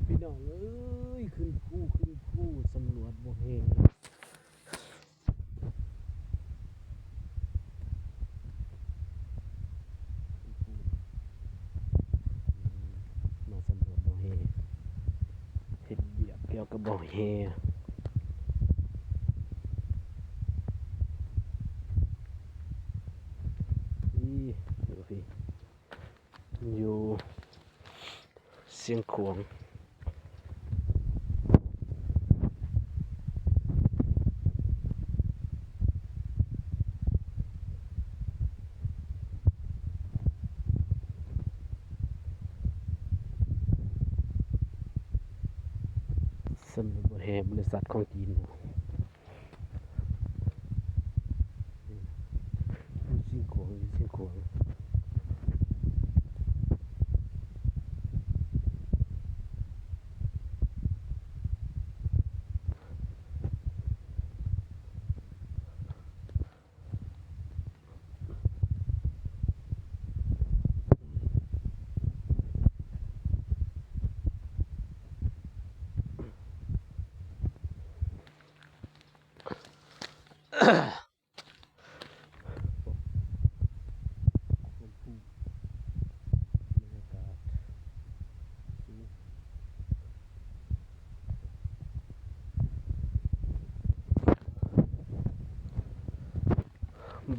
พี่น้องเอ้ยขึ้นภูสำรวจบ่แห้งมาสำรวจบ่แห้งเฮ็ดเวียกเกี่ยวกับบ่แห้งนี่ดูพี่อยู่เสียงขวงสำรวจบ่แห้งบริษัทของจีนอยู่เสียงขวงอยู่เสียงขวง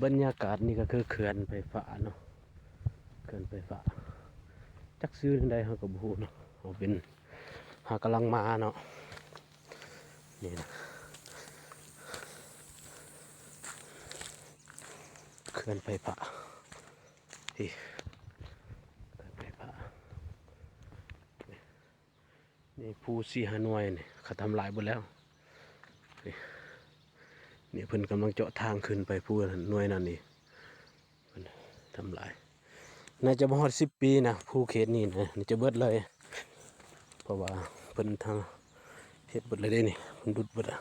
บรรยากาศนี่ก็คือเขื่อนไฟฟ้าเนาะเขื่อนไฟฟ้าจักซื้อได้เขาก็บ่ฮู้เนาะเอาเป็นหากำลังมาเนาะนี่นะเขื่อนไฟฟ้าที่เขื่อนไฟฟ้านี่ภูสีหาหน่วยนี่เขาทำลายหมดแล้วนี่เพิ่นกำลังเจาะทางขึ้นไปภูหน่วยนั่นนี่เพิ่นทำลายน่าจะบ่ฮอด10 ปีนะภูเขตนี่นะนี่จะเบิดเลยเพราะว่าเพิ่นทางเฮ็ดเบิดเลยเด้นี่เพิ่นดุดเบิดอ่ะ